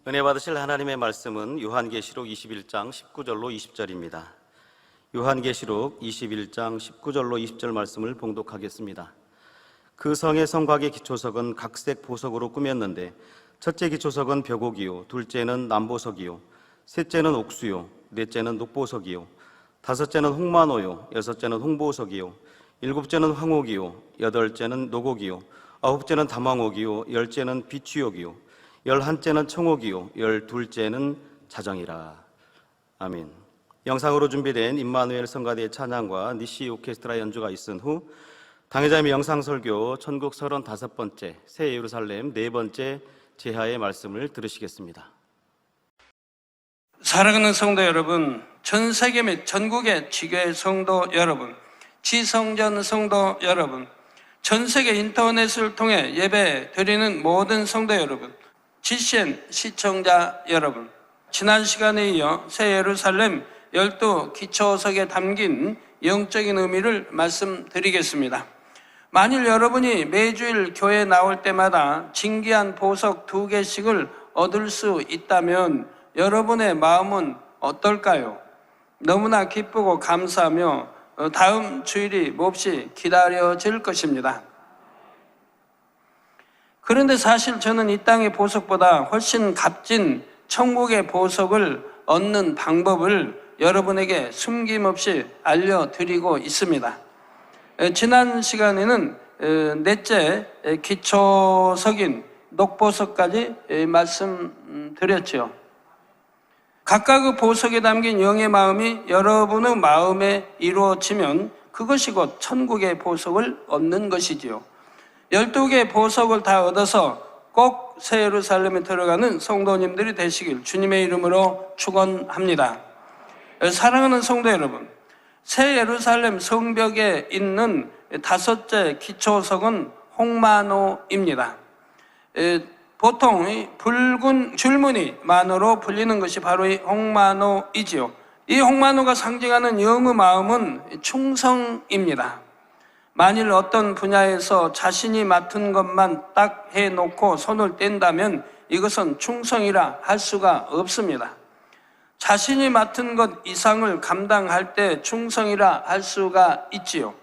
은혜 받으실 하나님의 말씀은 요한계시록 21장 19절로 20절입니다. 요한계시록 21장 19절로 20절 말씀을 봉독하겠습니다. 그 성의 성곽의 기초석은 각색 보석으로 꾸몄는데 첫째 기초석은 벽옥이요, 둘째는 남보석이요, 셋째는 옥수요, 넷째는 녹보석이요, 다섯째는 홍마노요, 여섯째는 홍보석이요, 일곱째는 황옥이요, 여덟째는 녹옥이요, 아홉째는 담황옥이요, 열째는 비취옥이요, 열한째는 청옥이요, 열둘째는 자정이라. 아멘. 영상으로 준비된 임마누엘 성가대의 찬양과 니시 오케스트라 연주가 있은 후 당회자님의 영상설교 천국 35번째 새 예루살렘 4번째 제하의 말씀을 들으시겠습니다. 사랑하는 성도 여러분, 전 세계 및 전국의 지교회 성도 여러분, 지성전 성도 여러분, 전 세계 인터넷을 통해 예배 드리는 모든 성도 여러분, GCN 시청자 여러분, 지난 시간에 이어 새 예루살렘 12 기초석에 담긴 영적인 의미를 말씀드리겠습니다. 만일 여러분이 매주일 교회에 나올 때마다 진귀한 보석 2개씩을 얻을 수 있다면 여러분의 마음은 어떨까요? 너무나 기쁘고 감사하며 다음 주일이 몹시 기다려질 것입니다. 그런데 사실 저는 이 땅의 보석보다 훨씬 값진 천국의 보석을 얻는 방법을 여러분에게 숨김없이 알려드리고 있습니다. 지난 시간에는 넷째 기초석인 녹보석까지 말씀드렸죠. 각각의 보석에 담긴 영의 마음이 여러분의 마음에 이루어지면 그것이 곧 천국의 보석을 얻는 것이지요. 12개의 보석을 다 얻어서 꼭 새 예루살렘에 들어가는 성도님들이 되시길 주님의 이름으로 축원합니다. 사랑하는 성도 여러분, 새 예루살렘 성벽에 있는 5째 기초석은 홍마노입니다. 보통 붉은 줄무늬 마노로 불리는 것이 바로 이 홍마노이지요. 이 홍마노가 상징하는 영의 마음은 충성입니다. 만일 어떤 분야에서 자신이 맡은 것만 딱 해놓고 손을 뗀다면 이것은 충성이라 할 수가 없습니다. 자신이 맡은 것 이상을 감당할 때 충성이라 할 수가 있지요.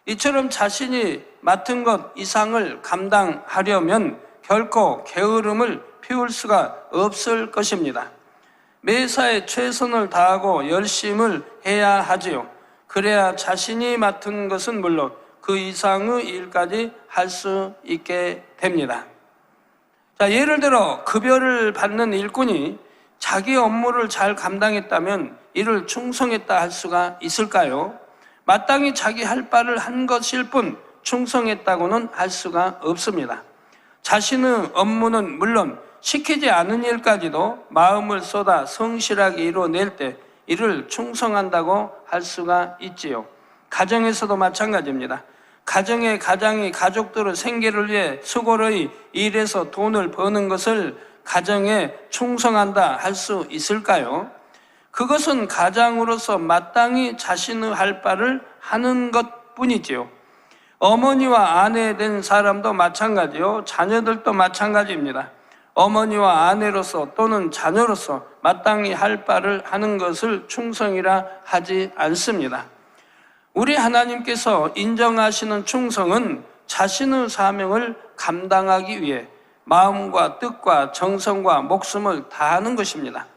이처럼 자신이 맡은 것 이상을 감당하려면 결코 게으름을 피울 수가 없을 것입니다. 매사에 최선을 다하고 열심을 해야 하지요. 그래야 자신이 맡은 것은 물론 그 이상의 일까지 할 수 있게 됩니다. 자, 예를 들어 급여를 받는 일꾼이 자기 업무를 잘 감당했다면 이를 충성했다 할 수가 있을까요? 마땅히 자기 할 바를 한 것일 뿐 충성했다고는 할 수가 없습니다. 자신의 업무는 물론 시키지 않은 일까지도 마음을 쏟아 성실하게 이뤄낼 때 이를 충성한다고 할 수가 있지요. 가정에서도 마찬가지입니다. 가정의 가장이 가족들의 생계를 위해 수고로이 일해서 돈을 버는 것을 가정에 충성한다 할 수 있을까요? 그것은 가장으로서 마땅히 자신의 할 바를 하는 것뿐이지요. 어머니와 아내 된 사람도 마찬가지요. 자녀들도 마찬가지입니다. 어머니와 아내로서 또는 자녀로서 마땅히 할 바를 하는 것을 충성이라 하지 않습니다. 우리 하나님께서 인정하시는 충성은 자신의 사명을 감당하기 위해 마음과 뜻과 정성과 목숨을 다하는 것입니다.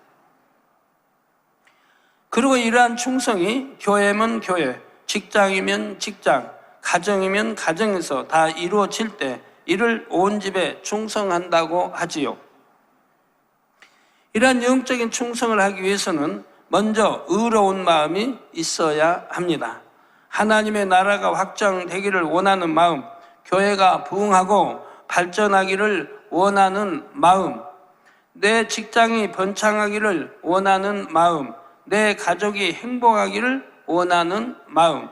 그리고 이러한 충성이 교회면 교회, 직장이면 직장, 가정이면 가정에서 다 이루어질 때 이를 온 집에 충성한다고 하지요. 이러한 영적인 충성을 하기 위해서는 먼저 의로운 마음이 있어야 합니다. 하나님의 나라가 확장되기를 원하는 마음, 교회가 부흥하고 발전하기를 원하는 마음, 내 직장이 번창하기를 원하는 마음, 내 가족이 행복하기를 원하는 마음,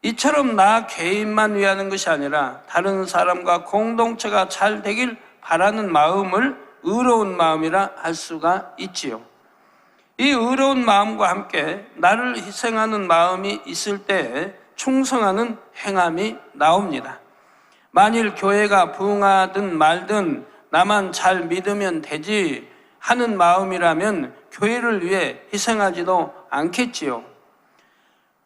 이처럼 나 개인만 위하는 것이 아니라 다른 사람과 공동체가 잘 되길 바라는 마음을 의로운 마음이라 할 수가 있지요. 이 의로운 마음과 함께 나를 희생하는 마음이 있을 때 충성하는 행함이 나옵니다. 만일 교회가 부흥하든 말든 나만 잘 믿으면 되지, 하는 마음이라면 교회를 위해 희생하지도 않겠지요.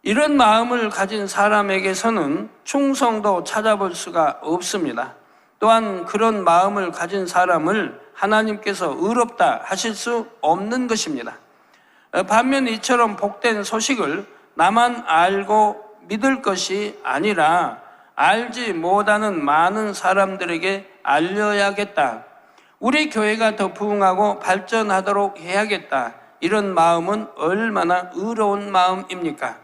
이런 마음을 가진 사람에게서는 충성도 찾아볼 수가 없습니다. 또한 그런 마음을 가진 사람을 하나님께서 의롭다 하실 수 없는 것입니다. 반면 이처럼 복된 소식을 나만 알고 믿을 것이 아니라 알지 못하는 많은 사람들에게 알려야겠다. 우리 교회가 더 부흥하고 발전하도록 해야겠다. 이런 마음은 얼마나 의로운 마음입니까?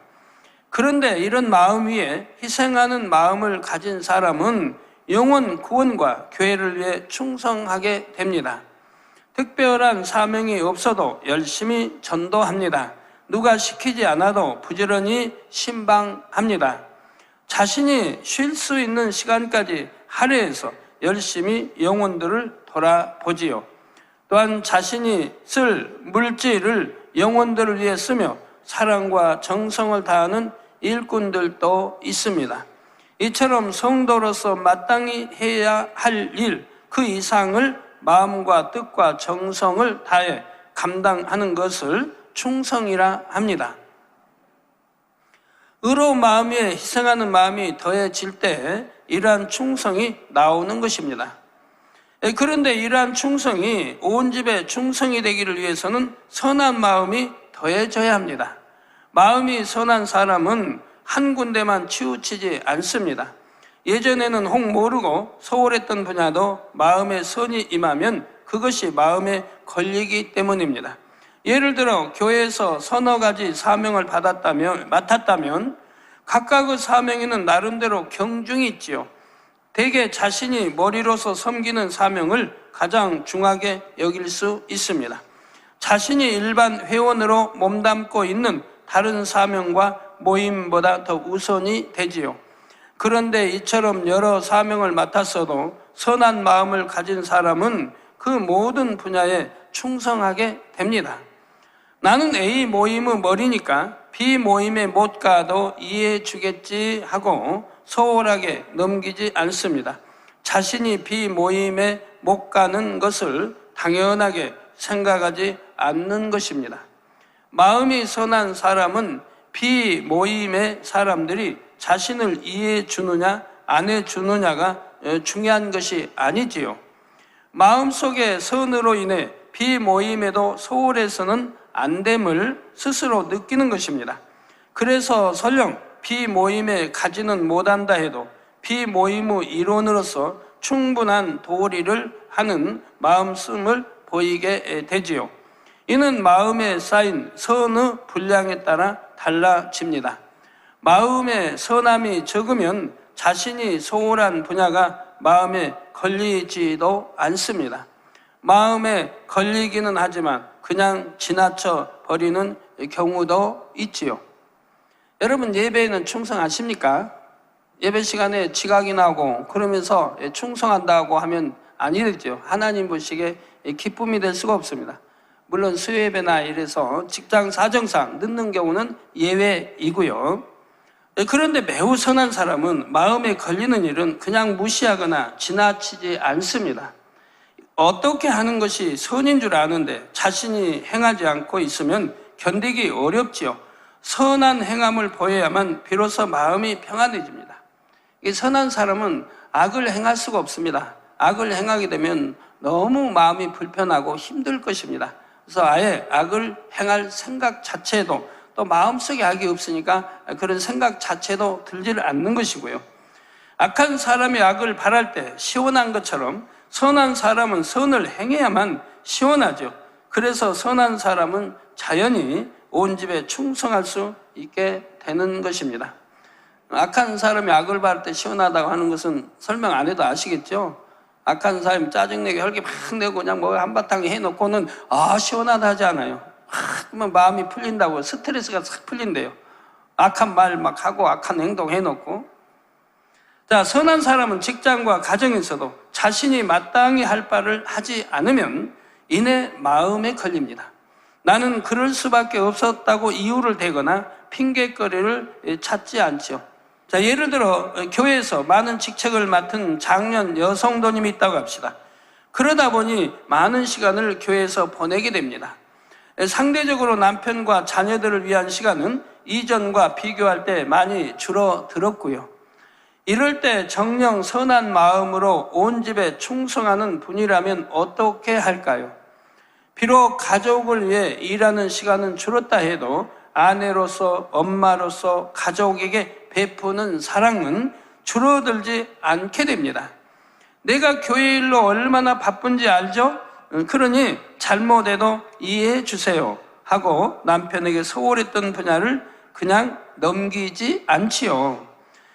그런데 이런 마음 위에 희생하는 마음을 가진 사람은 영혼 구원과 교회를 위해 충성하게 됩니다. 특별한 사명이 없어도 열심히 전도합니다. 누가 시키지 않아도 부지런히 신방합니다. 자신이 쉴 수 있는 시간까지 할애해서 열심히 영혼들을 돌아보지요. 또한 자신이 쓸 물질을 영혼들을 위해 쓰며 사랑과 정성을 다하는 일꾼들도 있습니다. 이처럼 성도로서 마땅히 해야 할 일, 그 이상을 마음과 뜻과 정성을 다해 감당하는 것을 충성이라 합니다. 의로운 마음 위에 희생하는 마음이 더해질 때 이러한 충성이 나오는 것입니다. 그런데 이러한 충성이 온 집에 충성이 되기를 위해서는 선한 마음이 더해져야 합니다. 마음이 선한 사람은 한 군데만 치우치지 않습니다. 예전에는 혹 모르고 소홀했던 분야도 마음에 선이 임하면 그것이 마음에 걸리기 때문입니다. 예를 들어 교회에서 서너 가지 사명을 맡았다면 각각의 사명에는 나름대로 경중이 있지요. 대개 자신이 머리로서 섬기는 사명을 가장 중하게 여길 수 있습니다. 자신이 일반 회원으로 몸담고 있는 다른 사명과 모임보다 더 우선이 되지요. 그런데 이처럼 여러 사명을 맡았어도 선한 마음을 가진 사람은 그 모든 분야에 충성하게 됩니다. 나는 A 모임의 머리니까 B 모임에 못 가도 이해해 주겠지 하고 소홀하게 넘기지 않습니다. 자신이 B 모임에 못 가는 것을 당연하게 생각하지 않는 것입니다. 마음이 선한 사람은 B 모임의 사람들이 자신을 이해해 주느냐 안 해 주느냐가 중요한 것이 아니지요. 마음속의 선으로 인해 B 모임에도 소홀해서는 안 됨을 스스로 느끼는 것입니다. 그래서 설령 B 모임에 가지는 못한다 해도 B 모임의 일원으로서 충분한 도리를 하는 마음씀을 보이게 되지요. 이는 마음에 쌓인 선의 분량에 따라 달라집니다. 마음에 선함이 적으면 자신이 소홀한 분야가 마음에 걸리지도 않습니다. 마음에 걸리기는 하지만 그냥 지나쳐 버리는 경우도 있지요. 여러분 예배에는 충성하십니까? 예배 시간에 지각이 나고 그러면서 충성한다고 하면 아니겠죠. 하나님 보시기에 기쁨이 될 수가 없습니다. 물론 수요예배나 이래서 직장 사정상 늦는 경우는 예외이고요. 그런데 매우 선한 사람은 마음에 걸리는 일은 그냥 무시하거나 지나치지 않습니다. 어떻게 하는 것이 선인 줄 아는데 자신이 행하지 않고 있으면 견디기 어렵지요. 선한 행함을 보여야만 비로소 마음이 평안해집니다. 이 선한 사람은 악을 행할 수가 없습니다. 악을 행하게 되면 너무 마음이 불편하고 힘들 것입니다. 그래서 아예 악을 행할 생각 자체도 또 마음속에 악이 없으니까 그런 생각 자체도 들지를 않는 것이고요. 악한 사람이 악을 바랄 때 시원한 것처럼 선한 사람은 선을 행해야만 시원하죠. 그래서 선한 사람은 자연히 온 집에 충성할 수 있게 되는 것입니다. 악한 사람이 악을 바랄 때 시원하다고 하는 것은 설명 안 해도 아시겠죠? 악한 사람이 짜증내게 혈기 막 내고 그냥 뭐 한바탕 해놓고는 시원하다 하지 않아요. 그러면 마음이 풀린다고 스트레스가 싹 풀린대요. 악한 말 막 하고 악한 행동 해놓고. 자, 선한 사람은 직장과 가정에서도 자신이 마땅히 할 바를 하지 않으면 이내 마음에 걸립니다. 나는 그럴 수밖에 없었다고 이유를 대거나 핑계거리를 찾지 않죠. 자, 예를 들어 교회에서 많은 직책을 맡은 장년 여성도님이 있다고 합시다. 그러다 보니 많은 시간을 교회에서 보내게 됩니다. 상대적으로 남편과 자녀들을 위한 시간은 이전과 비교할 때 많이 줄어들었고요. 이럴 때 정녕 선한 마음으로 온 집에 충성하는 분이라면 어떻게 할까요? 비록 가족을 위해 일하는 시간은 줄었다 해도 아내로서, 엄마로서 가족에게 베푸는 사랑은 줄어들지 않게 됩니다. 내가 교회 일로 얼마나 바쁜지 알죠? 그러니 잘못해도 이해해 주세요 하고 남편에게 소홀했던 분야를 그냥 넘기지 않지요.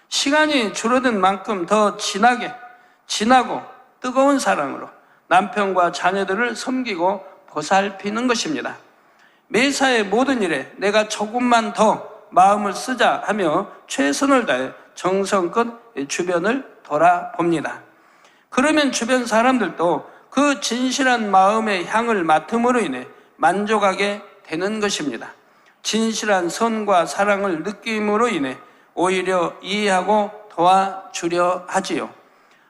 시간이 줄어든 만큼 더 진하고 뜨거운 사랑으로 남편과 자녀들을 섬기고 보살피는 것입니다. 매사의 모든 일에 내가 조금만 더 마음을 쓰자 하며 최선을 다해 정성껏 주변을 돌아봅니다. 그러면 주변 사람들도 그 진실한 마음의 향을 맡음으로 인해 만족하게 되는 것입니다. 진실한 선과 사랑을 느낌으로 인해 오히려 이해하고 도와주려 하지요.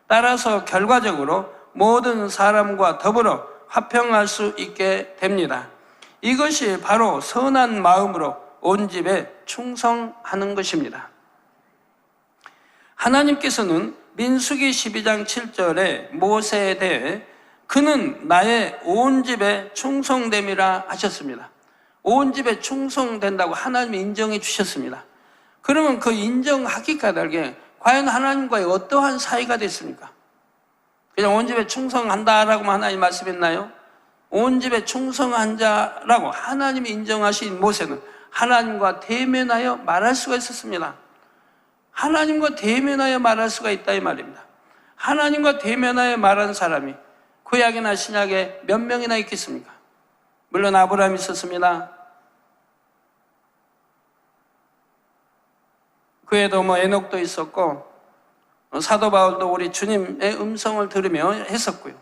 따라서 결과적으로 모든 사람과 더불어 화평할 수 있게 됩니다. 이것이 바로 선한 마음으로 온 집에 충성하는 것입니다. 하나님께서는 민수기 12장 7절에 모세에 대해 그는 나의 온 집에 충성됨이라 하셨습니다. 온 집에 충성된다고 하나님이 인정해 주셨습니다. 그러면 그 인정하기까지 달게 과연 하나님과의 어떠한 사이가 됐습니까? 그냥 온 집에 충성한다라고만 하나님 말씀했나요? 온 집에 충성한 자라고 하나님이 인정하신 모세는 하나님과 대면하여 말할 수가 있었습니다. 하나님과 대면하여 말할 수가 있다 이 말입니다. 하나님과 대면하여 말한 사람이 구약이나 신약에 몇 명이나 있겠습니까? 물론 아브라함이 있었습니다. 그 외에도 에녹도 있었고 사도 바울도 우리 주님의 음성을 들으며 했었고요.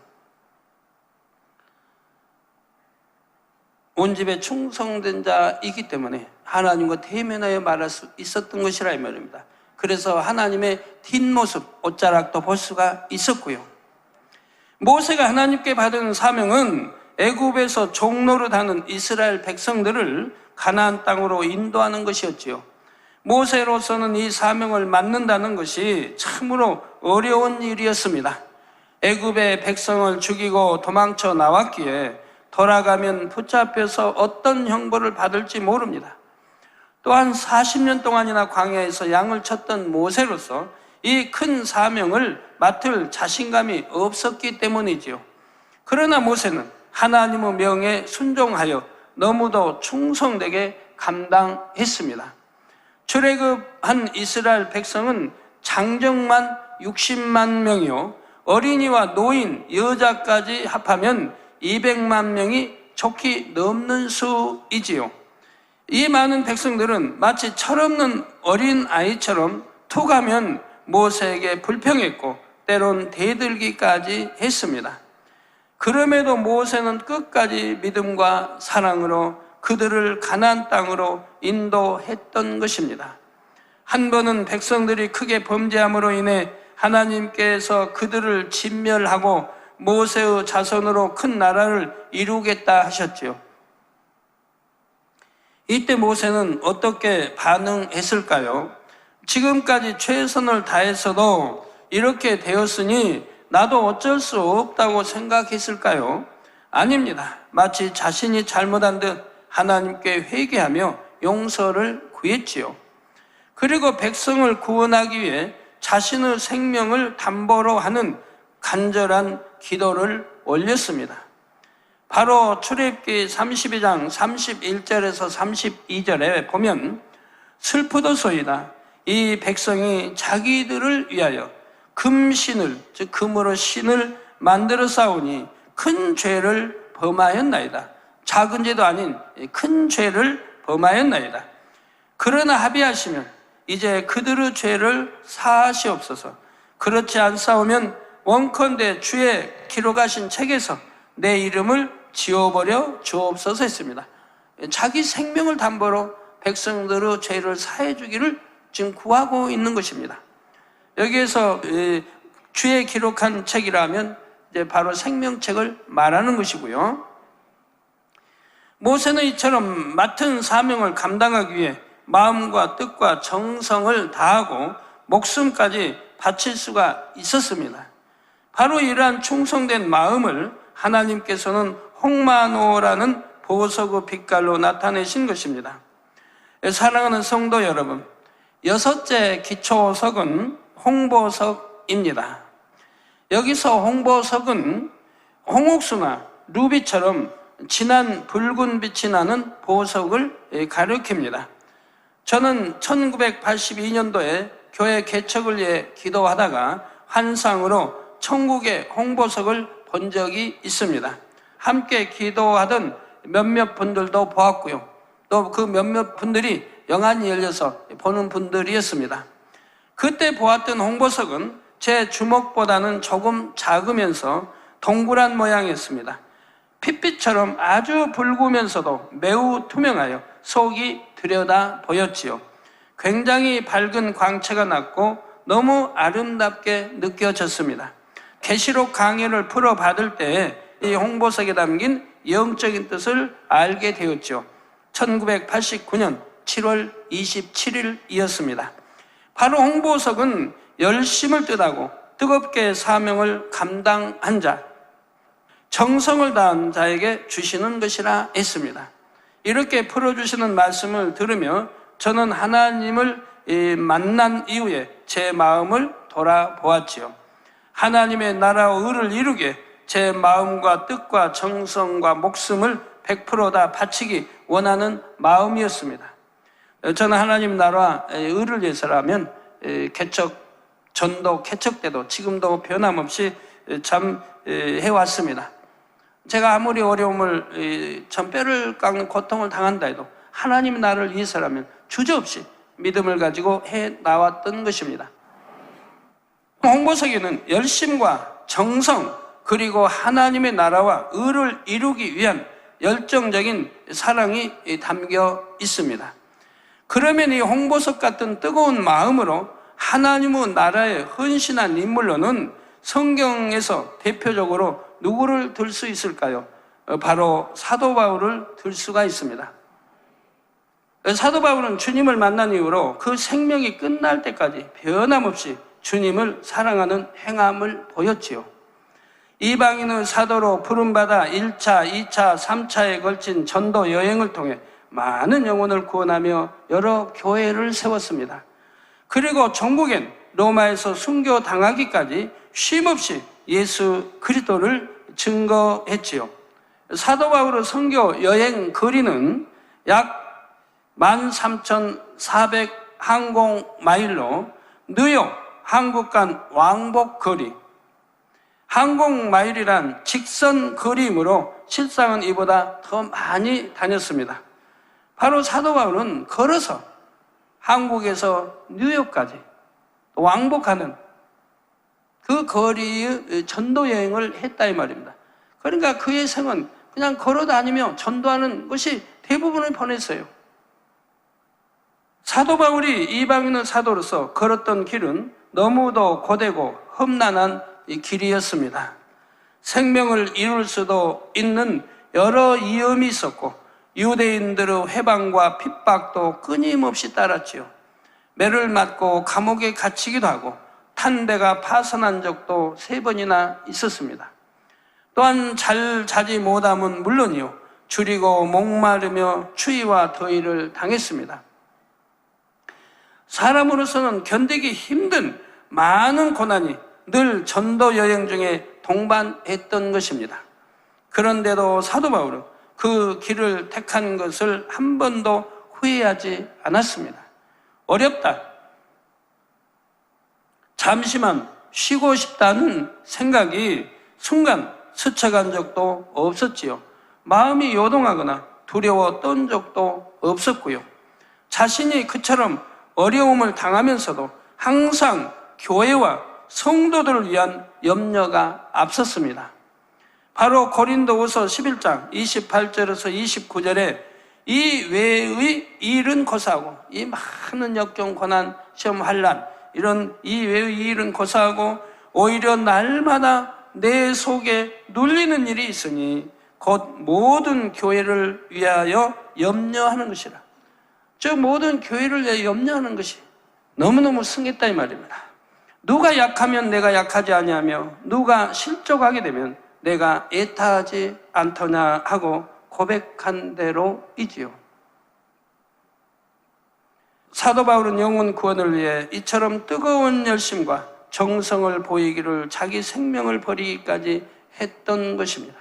온 집에 충성된 자이기 때문에 하나님과 대면하여 말할 수 있었던 것이라 이 말입니다. 그래서 하나님의 뒷모습, 옷자락도 볼 수가 있었고요. 모세가 하나님께 받은 사명은 애굽에서 종노릇하는 이스라엘 백성들을 가나안 땅으로 인도하는 것이었지요. 모세로서는 이 사명을 맡는다는 것이 참으로 어려운 일이었습니다. 애굽의 백성을 죽이고 도망쳐 나왔기에 돌아가면 붙잡혀서 어떤 형벌을 받을지 모릅니다. 또한 40년 동안이나 광야에서 양을 쳤던 모세로서 이 큰 사명을 맡을 자신감이 없었기 때문이지요. 그러나 모세는 하나님의 명에 순종하여 너무도 충성되게 감당했습니다. 출애굽한 이스라엘 백성은 장정만 60만 명이요 어린이와 노인, 여자까지 합하면 200만 명이 좋게 넘는 수이지요. 이 많은 백성들은 마치 철없는 어린 아이처럼 툭 하면 모세에게 불평했고 때론 대들기까지 했습니다. 그럼에도 모세는 끝까지 믿음과 사랑으로 그들을 가나안 땅으로 인도했던 것입니다. 한 번은 백성들이 크게 범죄함으로 인해 하나님께서 그들을 진멸하고 모세의 자손으로 큰 나라를 이루겠다 하셨지요. 이때 모세는 어떻게 반응했을까요? 지금까지 최선을 다했어도 이렇게 되었으니 나도 어쩔 수 없다고 생각했을까요? 아닙니다. 마치 자신이 잘못한 듯 하나님께 회개하며 용서를 구했지요. 그리고 백성을 구원하기 위해 자신의 생명을 담보로 하는 간절한 기도를 올렸습니다. 바로 출애굽기 32장 31절에서 32절에 보면 슬프도소이다. 이 백성이 자기들을 위하여 금신을, 즉 금으로 신을 만들어 싸우니 큰 죄를 범하였나이다. 작은 죄도 아닌 큰 죄를 범하였나이다. 그러나 합의하시면 이제 그들의 죄를 사하시옵소서. 그렇지 않사오면 원컨대 주의 기록하신 책에서 내 이름을 지워버려 주옵소서 했습니다. 자기 생명을 담보로 백성들의 죄를 사해 주기를 지금 구하고 있는 것입니다. 여기에서 주의 기록한 책이라면 이제 바로 생명책을 말하는 것이고요. 모세는 이처럼 맡은 사명을 감당하기 위해 마음과 뜻과 정성을 다하고 목숨까지 바칠 수가 있었습니다. 바로 이러한 충성된 마음을 하나님께서는 홍마노라는 보석의 빛깔로 나타내신 것입니다. 사랑하는 성도 여러분, 여섯째 기초석은 홍보석입니다. 여기서 홍보석은 홍옥수나 루비처럼 진한 붉은 빛이 나는 보석을 가리킵니다. 저는 1982년도에 교회 개척을 위해 기도하다가 환상으로 천국의 홍보석을 본 적이 있습니다. 함께 기도하던 몇몇 분들도 보았고요. 또 그 몇몇 분들이 영안이 열려서 보는 분들이었습니다. 그때 보았던 홍보석은 제 주먹보다는 조금 작으면서 동그란 모양이었습니다. 핏빛처럼 아주 붉으면서도 매우 투명하여 속이 들여다 보였지요. 굉장히 밝은 광채가 났고 너무 아름답게 느껴졌습니다. 계시록 강의를 풀어받을 때 이 홍보석에 담긴 영적인 뜻을 알게 되었죠. 1989년 7월 27일이었습니다. 바로 홍보석은 열심을 뜻하고 뜨겁게 사명을 감당한 자, 정성을 다한 자에게 주시는 것이라 했습니다. 이렇게 풀어주시는 말씀을 들으며 저는 하나님을 만난 이후에 제 마음을 돌아보았지요. 하나님의 나라와 의를 이루게 제 마음과 뜻과 정성과 목숨을 100% 다 바치기 원하는 마음이었습니다. 저는 하나님 나라와 의를 위해서라면 전도 개척 때도 지금도 변함없이 참 해왔습니다. 제가 아무리 어려움을 뼈를 깎는 고통을 당한다 해도 하나님 나라를 위해서라면 주저없이 믿음을 가지고 해 나왔던 것입니다. 홍보석에는 열심과 정성 그리고 하나님의 나라와 의를 이루기 위한 열정적인 사랑이 담겨 있습니다. 그러면 이 홍보석 같은 뜨거운 마음으로 하나님의 나라에 헌신한 인물로는 성경에서 대표적으로 누구를 들 수 있을까요? 바로 사도 바울을 들 수가 있습니다. 사도 바울은 주님을 만난 이후로 그 생명이 끝날 때까지 변함없이 주님을 사랑하는 행함을 보였지요. 이방인의 사도로 부름받아 1차, 2차, 3차에 걸친 전도 여행을 통해 많은 영혼을 구원하며 여러 교회를 세웠습니다. 그리고 전국엔 로마에서 순교당하기까지 쉼없이 예수 그리스도를 증거했지요. 사도 바울의 선교 여행 거리는 약 13,400 항공마일로 뉴욕, 한국 간 왕복 거리, 항공마일이란 직선 거리이므로 실상은 이보다 더 많이 다녔습니다. 바로 사도 바울은 걸어서 한국에서 뉴욕까지 왕복하는 그 거리의 전도 여행을 했다 이 말입니다. 그러니까 그의 생은 그냥 걸어 다니며 전도하는 것이 대부분을 보냈어요. 사도 바울이 이방인의 사도로서 걸었던 길은 너무도 고되고 험난한 길이었습니다. 생명을 잃을 수도 있는 여러 위험이 있었고 유대인들의 회방과 핍박도 끊임없이 따랐지요. 매를 맞고 감옥에 갇히기도 하고 탄대가 파손한 적도 3번이나 있었습니다. 또한 잘 자지 못함은 물론이요, 줄이고 목마르며 추위와 더위를 당했습니다. 사람으로서는 견디기 힘든 많은 고난이 늘 전도 여행 중에 동반했던 것입니다. 그런데도 사도 바울은 그 길을 택한 것을 한 번도 후회하지 않았습니다. 어렵다, 잠시만 쉬고 싶다는 생각이 순간 스쳐간 적도 없었지요. 마음이 요동하거나 두려웠던 적도 없었고요. 자신이 그처럼 어려움을 당하면서도 항상 교회와 성도들을 위한 염려가 앞섰습니다. 바로 고린도후서 11장 28절에서 29절에 이 외의 일은 고사하고, 이 많은 역경, 고난, 시험, 환난, 이런 이 외의 일은 고사하고 오히려 날마다 내 속에 눌리는 일이 있으니 곧 모든 교회를 위하여 염려하는 것이라. 저 모든 교회를 위하여 염려하는 것이 너무너무 승했다 이 말입니다. 누가 약하면 내가 약하지 아니하며 누가 실족하게 되면 내가 애타하지 않더냐 하고 고백한 대로이지요. 사도 바울은 영혼 구원을 위해 이처럼 뜨거운 열심과 정성을 보이기를 자기 생명을 버리기까지 했던 것입니다.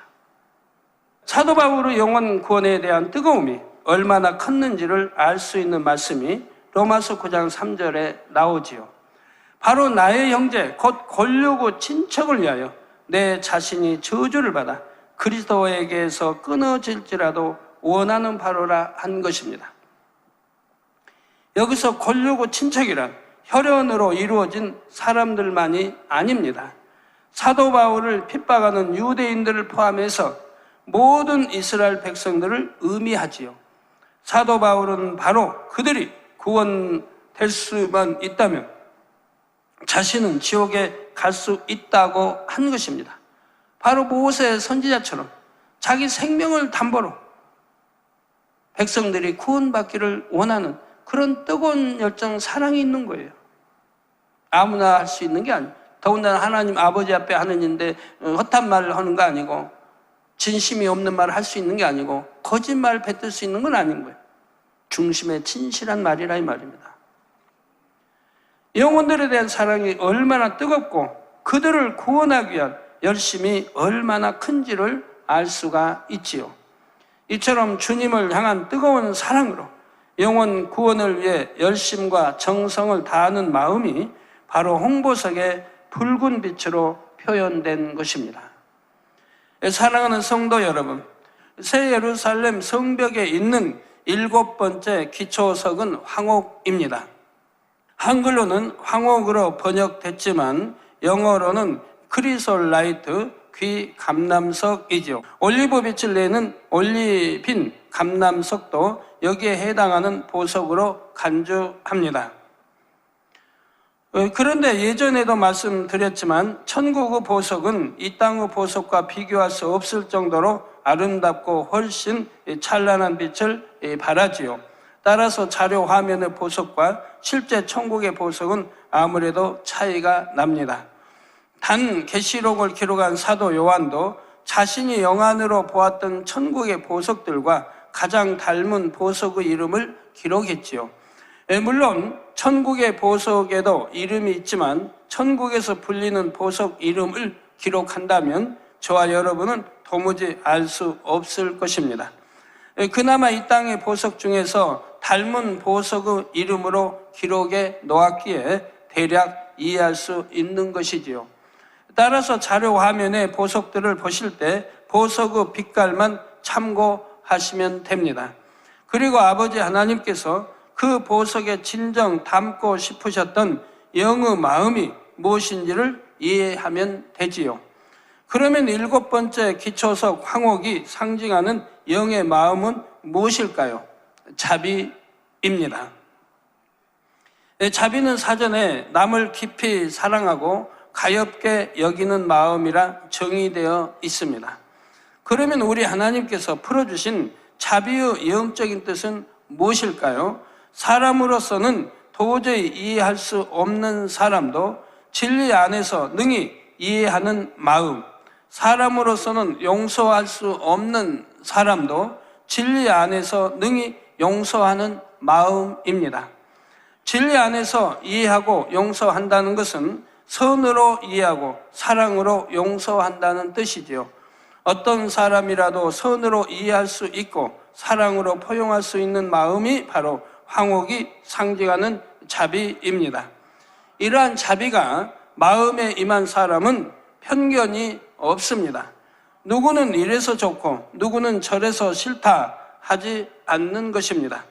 사도 바울의 영혼 구원에 대한 뜨거움이 얼마나 컸는지를 알 수 있는 말씀이 로마서 9장 3절에 나오지요. 바로 나의 형제 곧 권류고 친척을 위하여 내 자신이 저주를 받아 그리스도에게서 끊어질지라도 원하는 바로라 한 것입니다. 여기서 권류고 친척이란 혈연으로 이루어진 사람들만이 아닙니다. 사도 바울을 핍박하는 유대인들을 포함해서 모든 이스라엘 백성들을 의미하지요. 사도 바울은 바로 그들이 구원될 수만 있다면 자신은 지옥에 갈 수 있다고 한 것입니다. 바로 모세 선지자처럼 자기 생명을 담보로 백성들이 구원받기를 원하는 그런 뜨거운 열정, 사랑이 있는 거예요. 아무나 할 수 있는 게 아니에요. 더군다나 하나님 아버지 앞에 하는 일인데 헛한 말을 하는 거 아니고 진심이 없는 말을 할 수 있는 게 아니고 거짓말을 뱉을 수 있는 건 아닌 거예요. 중심에 진실한 말이라 이 말입니다. 영혼들에 대한 사랑이 얼마나 뜨겁고 그들을 구원하기 위한 열심이 얼마나 큰지를 알 수가 있지요. 이처럼 주님을 향한 뜨거운 사랑으로 영혼 구원을 위해 열심과 정성을 다하는 마음이 바로 홍보석의 붉은 빛으로 표현된 것입니다. 사랑하는 성도 여러분, 새 예루살렘 성벽에 있는 7번째 기초석은 황옥입니다. 한글로는 황옥으로 번역됐지만 영어로는 크리솔라이트, 귀 감람석이죠. 올리브 빛을 내는 올리빈 감람석도 여기에 해당하는 보석으로 간주합니다. 그런데 예전에도 말씀드렸지만 천국의 보석은 이 땅의 보석과 비교할 수 없을 정도로 아름답고 훨씬 찬란한 빛을 발하지요. 따라서 자료 화면의 보석과 실제 천국의 보석은 아무래도 차이가 납니다. 단 계시록을 기록한 사도 요한도 자신이 영안으로 보았던 천국의 보석들과 가장 닮은 보석의 이름을 기록했지요. 물론 천국의 보석에도 이름이 있지만 천국에서 불리는 보석 이름을 기록한다면 저와 여러분은 도무지 알 수 없을 것입니다. 그나마 이 땅의 보석 중에서 닮은 보석의 이름으로 기록해 놓았기에 대략 이해할 수 있는 것이지요. 따라서 자료 화면에 보석들을 보실 때 보석의 빛깔만 참고하시면 됩니다. 그리고 아버지 하나님께서 그 보석에 진정 담고 싶으셨던 영의 마음이 무엇인지를 이해하면 되지요. 그러면 7번째 기초석 황옥이 상징하는 영의 마음은 무엇일까요? 자비입니다. 자비는 사전에 남을 깊이 사랑하고 가엾게 여기는 마음이라 정의되어 있습니다. 그러면 우리 하나님께서 풀어주신 자비의 영적인 뜻은 무엇일까요? 사람으로서는 도저히 이해할 수 없는 사람도 진리 안에서 능히 이해하는 마음, 사람으로서는 용서할 수 없는 사람도 진리 안에서 능히 용서하는 마음입니다. 진리 안에서 이해하고 용서한다는 것은 선으로 이해하고 사랑으로 용서한다는 뜻이지요. 어떤 사람이라도 선으로 이해할 수 있고 사랑으로 포용할 수 있는 마음이 바로 황옥이 상징하는 자비입니다. 이러한 자비가 마음에 임한 사람은 편견이 없습니다. 누구는 이래서 좋고 누구는 저래서 싫다 하지 않는 것입니다.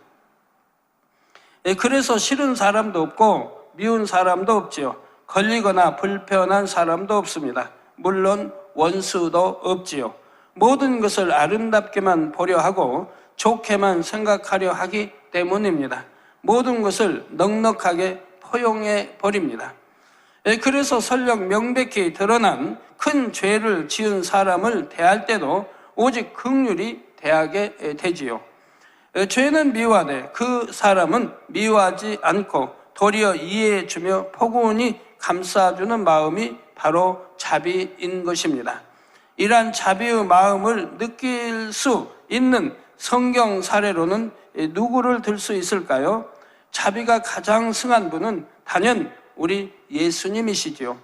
그래서 싫은 사람도 없고 미운 사람도 없지요. 걸리거나 불편한 사람도 없습니다. 물론 원수도 없지요. 모든 것을 아름답게만 보려 하고 좋게만 생각하려 하기 때문입니다. 모든 것을 넉넉하게 포용해 버립니다. 그래서 설령 명백히 드러난 큰 죄를 지은 사람을 대할 때도 오직 긍휼히 대하게 되지요. 죄는 미워하되 그 사람은 미워하지 않고 도리어 이해해주며 포근히 감싸주는 마음이 바로 자비인 것입니다. 이러한 자비의 마음을 느낄 수 있는 성경 사례로는 누구를 들 수 있을까요? 자비가 가장 승한 분은 단연 우리 예수님이시지요.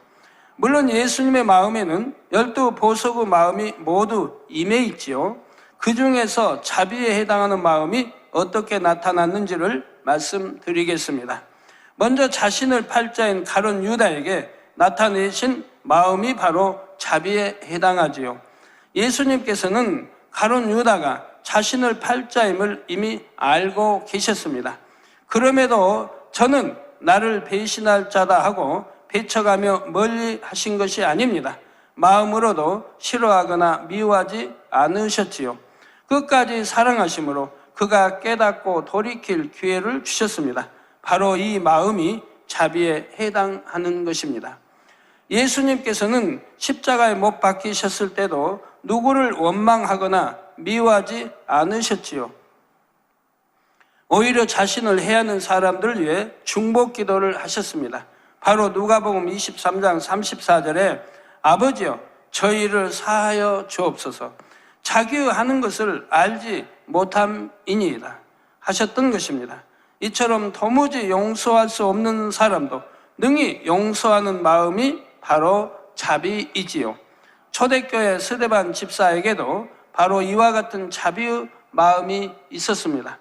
물론 예수님의 마음에는 12 보석의 마음이 모두 임해 있지요. 그 중에서 자비에 해당하는 마음이 어떻게 나타났는지를 말씀드리겠습니다. 먼저 자신을 팔자인 가룟 유다에게 나타내신 마음이 바로 자비에 해당하지요. 예수님께서는 가룟 유다가 자신을 팔자임을 이미 알고 계셨습니다. 그럼에도 저는 나를 배신할 자다 하고 배쳐가며 멀리 하신 것이 아닙니다. 마음으로도 싫어하거나 미워하지 않으셨지요. 끝까지 사랑하심으로 그가 깨닫고 돌이킬 기회를 주셨습니다. 바로 이 마음이 자비에 해당하는 것입니다. 예수님께서는 십자가에 못 박히셨을 때도 누구를 원망하거나 미워하지 않으셨지요. 오히려 자신을 해하는 사람들을 위해 중복 기도를 하셨습니다. 바로 누가복음 23장 34절에 아버지여 저희를 사하여 주옵소서 자기의 하는 것을 알지 못함이니이다 하셨던 것입니다. 이처럼 도무지 용서할 수 없는 사람도 능히 용서하는 마음이 바로 자비이지요. 초대교회 스데반 집사에게도 바로 이와 같은 자비의 마음이 있었습니다.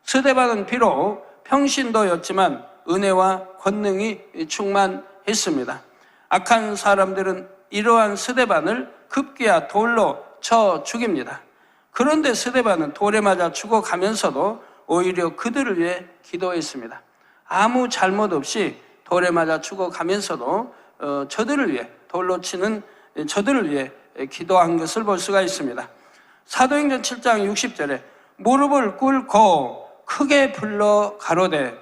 스데반은 비록 평신도였지만 은혜와 권능이 충만했습니다. 악한 사람들은 이러한 스데반을 급기야 돌로 쳐 죽입니다. 그런데 스데반은 돌에 맞아 죽어가면서도 오히려 그들을 위해 기도했습니다. 아무 잘못 없이 돌에 맞아 죽어가면서도 저들을 위해 돌로 치는 저들을 위해 기도한 것을 볼 수가 있습니다. 사도행전 7장 60절에 무릎을 꿇고 크게 불러 가로되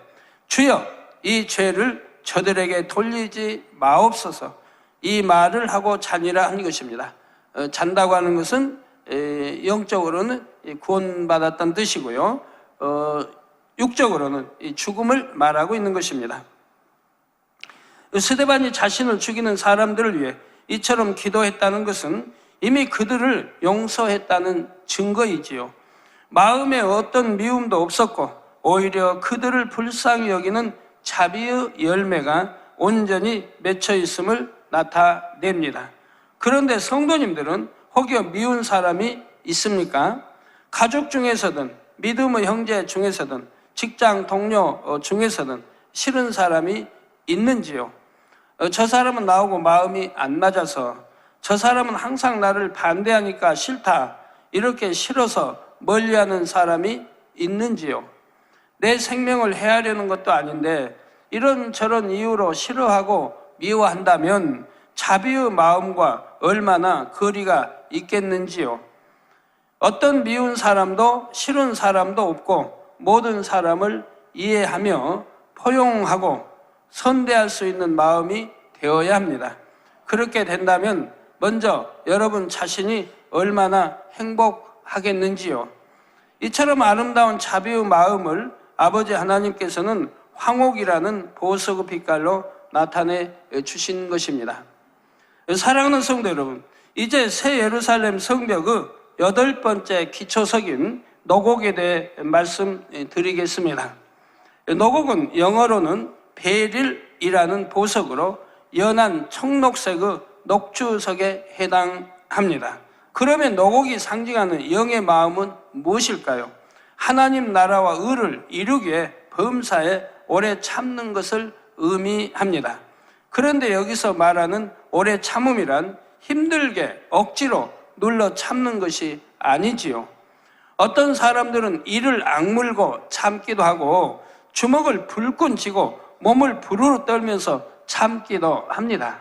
주여 이 죄를 저들에게 돌리지 마옵소서 이 말을 하고 자니라 한 것입니다. 잔다고 하는 것은 영적으로는 구원받았다는 뜻이고요. 육적으로는 죽음을 말하고 있는 것입니다. 스데반이 자신을 죽이는 사람들을 위해 이처럼 기도했다는 것은 이미 그들을 용서했다는 증거이지요. 마음에 어떤 미움도 없었고 오히려 그들을 불쌍히 여기는 자비의 열매가 온전히 맺혀 있음을 나타냅니다. 그런데 성도님들은 혹여 미운 사람이 있습니까? 가족 중에서든 믿음의 형제 중에서든 직장 동료 중에서든 싫은 사람이 있는지요? 저 사람은 나하고 마음이 안 맞아서 저 사람은 항상 나를 반대하니까 싫다 이렇게 싫어서 멀리하는 사람이 있는지요? 내 생명을 해하려는 것도 아닌데 이런저런 이유로 싫어하고 미워한다면 자비의 마음과 얼마나 거리가 있겠는지요? 어떤 미운 사람도 싫은 사람도 없고 모든 사람을 이해하며 포용하고 선대할 수 있는 마음이 되어야 합니다. 그렇게 된다면 먼저 여러분 자신이 얼마나 행복하겠는지요. 이처럼 아름다운 자비의 마음을 아버지 하나님께서는 황옥이라는 보석의 빛깔로 나타내 주신 것입니다. 사랑하는 성도 여러분, 이제 새 예루살렘 성벽의 8번째 기초석인 노곡에 대해 말씀드리겠습니다. 노곡은 영어로는 베릴이라는 보석으로 연한 청록색의 녹주석에 해당합니다. 그러면 노곡이 상징하는 영의 마음은 무엇일까요? 하나님 나라와 의를 이루기 위해 범사에 오래 참는 것을 의미합니다. 그런데 여기서 말하는 오래 참음이란 힘들게 억지로 눌러 참는 것이 아니지요. 어떤 사람들은 이를 악물고 참기도 하고 주먹을 불끈 쥐고 몸을 부르르 떨면서 참기도 합니다.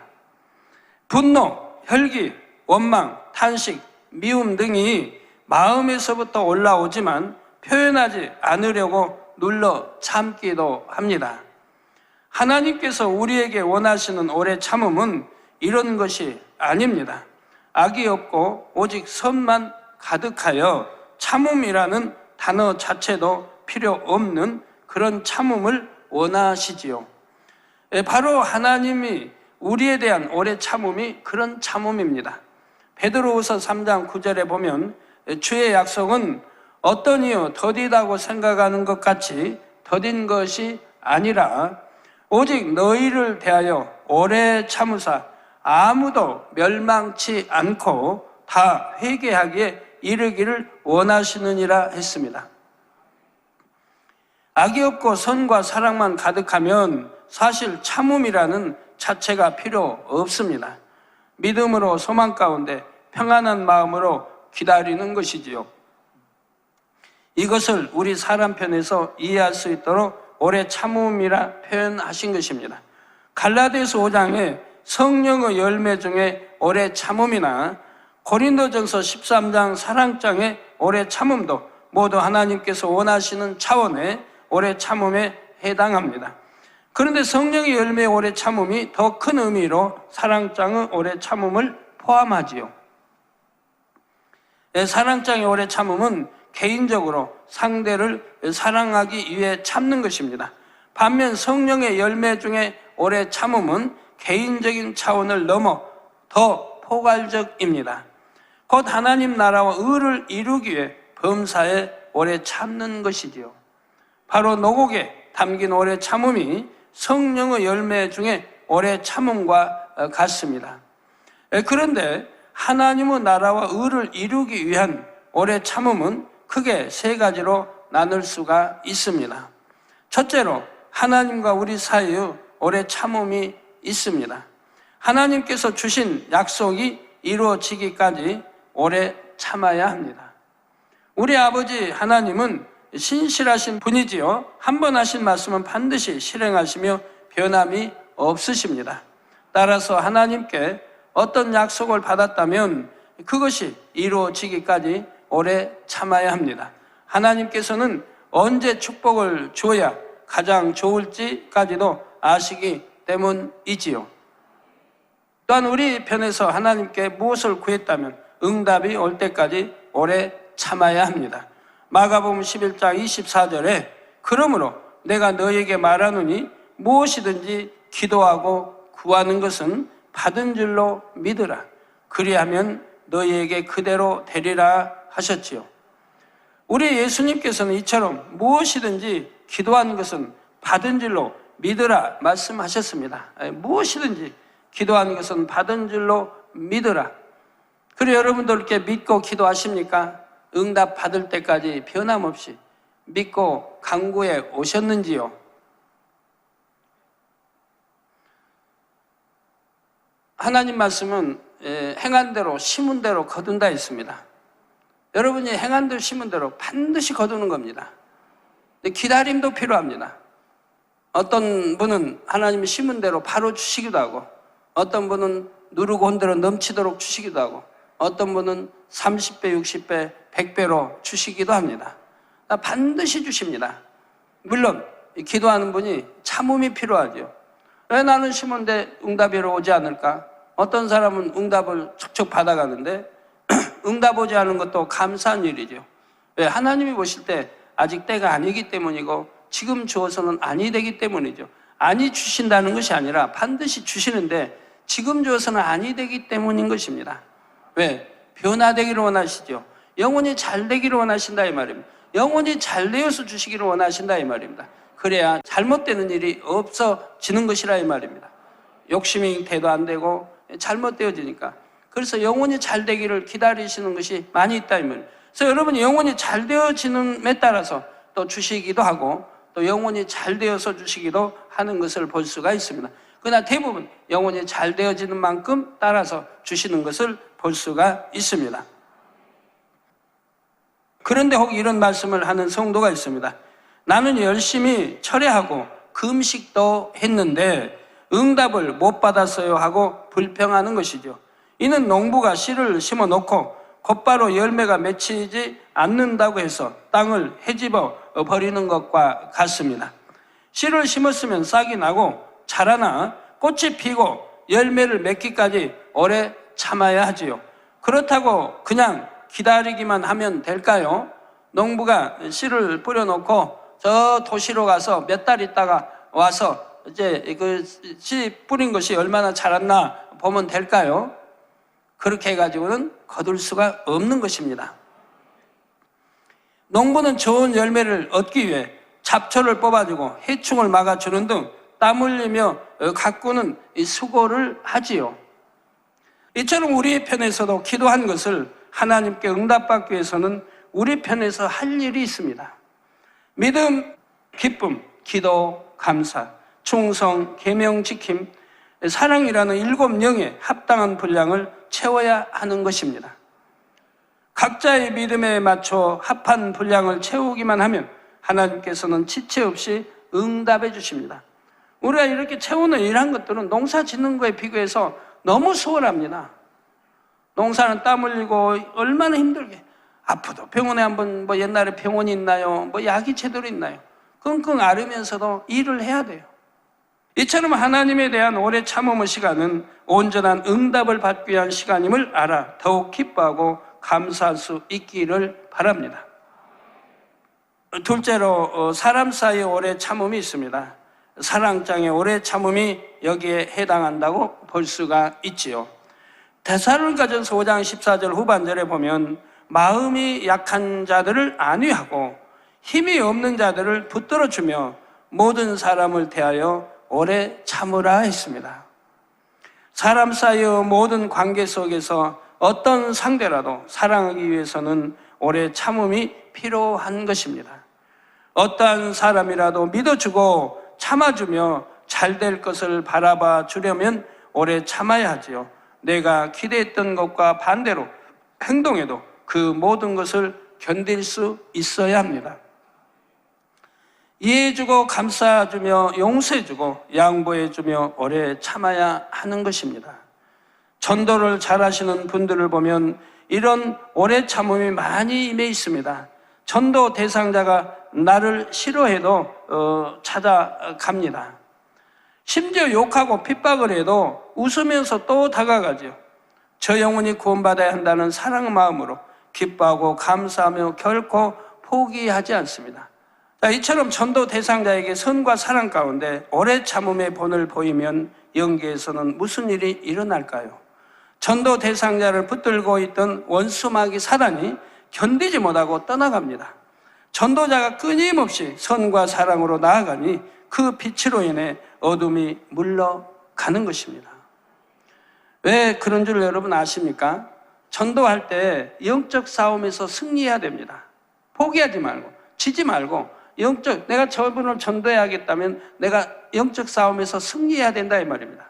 분노, 혈기, 원망, 탄식, 미움 등이 마음에서부터 올라오지만 표현하지 않으려고 눌러 참기도 합니다. 하나님께서 우리에게 원하시는 오래 참음은 이런 것이 아닙니다. 악이 없고 오직 선만 가득하여 참음이라는 단어 자체도 필요 없는 그런 참음을 원하시지요. 바로 하나님이 우리에 대한 오래 참음이 그런 참음입니다. 베드로후서 3장 9절에 보면 주의 약속은 어떤 이유 더디다고 생각하는 것 같이 더딘 것이 아니라 오직 너희를 대하여 오래 참으사 아무도 멸망치 않고 다 회개하기에 이르기를 원하시느니라 했습니다. 악이 없고 선과 사랑만 가득하면 사실 참음이라는 자체가 필요 없습니다. 믿음으로 소망 가운데 평안한 마음으로 기다리는 것이지요. 이것을 우리 사람 편에서 이해할 수 있도록 오래 참음이라 표현하신 것입니다. 갈라디아서 5장에 성령의 열매 중에 오래 참음이나 고린도전서 13장 사랑장의 오래 참음도 모두 하나님께서 원하시는 차원의 오래 참음에 해당합니다. 그런데 성령의 열매의 오래 참음이 더 큰 의미로 사랑장의 오래 참음을 포함하지요. 사랑장의 오래 참음은 개인적으로 상대를 사랑하기 위해 참는 것입니다. 반면 성령의 열매 중에 오래 참음은 개인적인 차원을 넘어 더 포괄적입니다. 곧 하나님 나라와 의를 이루기 위해 범사에 오래 참는 것이지요. 바로 노곡에 담긴 오래 참음이 성령의 열매 중에 오래 참음과 같습니다. 그런데 하나님의 나라와 의를 이루기 위한 오래 참음은 크게 세 가지로 나눌 수가 있습니다. 첫째로 하나님과 우리 사이의 오래 참음이 있습니다. 하나님께서 주신 약속이 이루어지기까지 오래 참아야 합니다. 우리 아버지 하나님은 신실하신 분이지요. 한 번 하신 말씀은 반드시 실행하시며 변함이 없으십니다. 따라서 하나님께 어떤 약속을 받았다면 그것이 이루어지기까지 오래 참아야 합니다. 하나님께서는 언제 축복을 줘야 가장 좋을지까지도 아시기 때문이지요. 또한 우리 편에서 하나님께 무엇을 구했다면 응답이 올 때까지 오래 참아야 합니다. 마가복음 11장 24절에 그러므로 내가 너희에게 말하노니 무엇이든지 기도하고 구하는 것은 받은 줄로 믿으라. 그리하면 너희에게 그대로 되리라 하셨지요. 우리 예수님께서는 이처럼 무엇이든지 기도하는 것은 받은 줄로 믿으라 말씀하셨습니다. 무엇이든지 기도하는 것은 받은 줄로 믿으라. 그래 여러분들께 믿고 기도하십니까? 응답 받을 때까지 변함없이 믿고 강구해 오셨는지요? 하나님 말씀은 행한 대로 심은 대로 거둔다 했습니다. 여러분이 행한 대로 심은 대로 반드시 거두는 겁니다. 기다림도 필요합니다. 어떤 분은 하나님이 심은 대로 바로 주시기도 하고, 어떤 분은 누르고 온 대로 넘치도록 주시기도 하고, 어떤 분은 30배, 60배, 100배로 주시기도 합니다. 반드시 주십니다. 물론 기도하는 분이 참음이 필요하죠. 왜 나는 심은데 응답이 오지 않을까? 어떤 사람은 응답을 척척 받아가는데 응답 오지 않은 것도 감사한 일이죠. 왜? 하나님이 보실 때 아직 때가 아니기 때문이고 지금 주어서는 아니 되기 때문이죠. 아니 주신다는 것이 아니라 반드시 주시는데 지금 주어서는 아니 되기 때문인 것입니다. 왜? 변화되기를 원하시죠. 영혼이 잘 되기를 원하신다 이 말입니다. 영혼이 잘 되어서 주시기를 원하신다 이 말입니다. 그래야 잘못되는 일이 없어지는 것이라 이 말입니다. 욕심이 돼도 안 되고 잘못되어지니까. 그래서 영혼이 잘 되기를 기다리시는 것이 많이 있다 이 말입니다. 그래서 여러분이 영혼이 잘 되어지는에 따라서 또 주시기도 하고 또 영혼이 잘 되어서 주시기도 하는 것을 볼 수가 있습니다. 그러나 대부분 영혼이 잘 되어지는 만큼 따라서 주시는 것을 볼 수가 있습니다. 그런데 혹 이런 말씀을 하는 성도가 있습니다. 나는 열심히 철회하고 금식도 했는데 응답을 못 받았어요 하고 불평하는 것이죠. 이는 농부가 씨를 심어 놓고 곧바로 열매가 맺히지 않는다고 해서 땅을 헤집어 버리는 것과 같습니다. 씨를 심었으면 싹이 나고 자라나 꽃이 피고 열매를 맺기까지 오래 참아야 하지요. 그렇다고 그냥 기다리기만 하면 될까요? 농부가 씨를 뿌려놓고 저 도시로 가서 몇 달 있다가 와서 이제 그 씨 뿌린 것이 얼마나 자랐나 보면 될까요? 그렇게 해가지고는 거둘 수가 없는 것입니다. 농부는 좋은 열매를 얻기 위해 잡초를 뽑아주고 해충을 막아주는 등 땀 흘리며 가꾸는 수고를 하지요. 이처럼 우리 편에서도 기도한 것을 하나님께 응답받기 위해서는 우리 편에서 할 일이 있습니다. 믿음, 기쁨, 기도, 감사, 충성, 계명 지킴, 사랑이라는 7영의 합당한 분량을 채워야 하는 것입니다. 각자의 믿음에 맞춰 합한 분량을 채우기만 하면 하나님께서는 지체 없이 응답해 주십니다. 우리가 이렇게 채우는 이러한 것들은 농사 짓는 거에 비교해서 너무 수월합니다. 농사는 땀 흘리고 얼마나 힘들게, 아프도 병원에 한번 뭐 옛날에 병원이 있나요? 뭐 약이 제대로 있나요? 끙끙 앓으면서도 일을 해야 돼요. 이처럼 하나님에 대한 오래 참음의 시간은 온전한 응답을 받기 위한 시간임을 알아 더욱 기뻐하고 감사할 수 있기를 바랍니다. 둘째로 사람 사이에 오래 참음이 있습니다. 사랑장의 오래 참음이 여기에 해당한다고 볼 수가 있지요. 데살로니가전서 5장 14절 후반절에 보면 마음이 약한 자들을 안위하고 힘이 없는 자들을 붙들어주며 모든 사람을 대하여 오래 참으라 했습니다. 사람 사이의 모든 관계 속에서 어떤 상대라도 사랑하기 위해서는 오래 참음이 필요한 것입니다. 어떠한 사람이라도 믿어주고 참아주며 잘 될 것을 바라봐 주려면 오래 참아야 하지요. 내가 기대했던 것과 반대로 행동해도 그 모든 것을 견딜 수 있어야 합니다. 이해해주고 감싸주며 용서해주고 양보해주며 오래 참아야 하는 것입니다. 전도를 잘하시는 분들을 보면 이런 오래 참음이 많이 임해 있습니다. 전도 대상자가 나를 싫어해도 찾아갑니다. 심지어 욕하고 핍박을 해도 웃으면서 또 다가가죠. 저 영혼이 구원받아야 한다는 사랑 마음으로 기뻐하고 감사하며 결코 포기하지 않습니다. 자, 이처럼 전도 대상자에게 선과 사랑 가운데 오래 참음의 본을 보이면 영계에서는 무슨 일이 일어날까요? 전도 대상자를 붙들고 있던 원수마귀 사단이 견디지 못하고 떠나갑니다. 전도자가 끊임없이 선과 사랑으로 나아가니 그 빛으로 인해 어둠이 물러가는 것입니다. 왜 그런 줄 여러분 아십니까? 전도할 때 영적 싸움에서 승리해야 됩니다. 포기하지 말고, 지지 말고, 내가 저분을 전도해야겠다면 내가 영적 싸움에서 승리해야 된다 이 말입니다.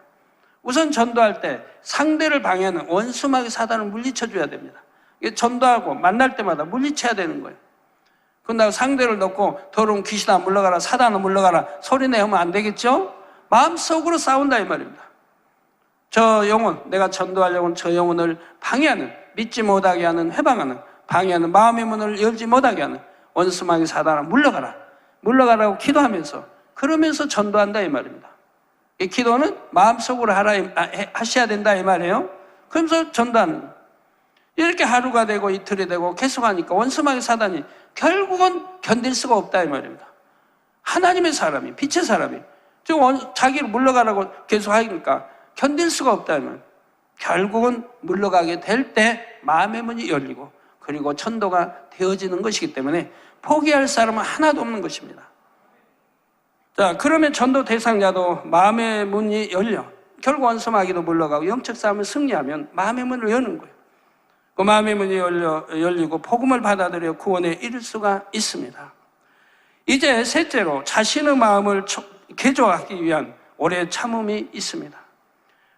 우선 전도할 때 상대를 방해하는 원수마귀 사단을 물리쳐줘야 됩니다. 전도하고 만날 때마다 물리쳐야 되는 거예요. 그런다고 상대를 놓고 더러운 귀신아 물러가라, 사단아 물러가라 소리 내면 안 되겠죠? 마음속으로 싸운다 이 말입니다. 저 영혼, 내가 전도하려고 저 영혼을 방해하는, 믿지 못하게 하는, 회방하는, 방해하는, 마음의 문을 열지 못하게 하는 원수마귀 사단아 물러가라, 물러가라고 기도하면서 그러면서 전도한다 이 말입니다. 이 기도는 마음속으로 하셔야 된다 이 말이에요. 그러면서 전도하는 거예요. 이렇게 하루가 되고 이틀이 되고 계속하니까 원수마귀 사단이 결국은 견딜 수가 없다 이 말입니다. 하나님의 사람이, 빛의 사람이 자기를 물러가라고 계속 하니까 견딜 수가 없다 이 말입니다. 결국은 물러가게 될 때 마음의 문이 열리고 그리고 전도가 되어지는 것이기 때문에 포기할 사람은 하나도 없는 것입니다. 자, 그러면 전도 대상자도 마음의 문이 열려 결국 원수마귀도 물러가고 영적 싸움을 승리하면 마음의 문을 여는 거예요. 그 마음의 문이 열리고 복음을 받아들여 구원에 이를 수가 있습니다. 이제 셋째로 자신의 마음을 개조하기 위한 오래 참음이 있습니다.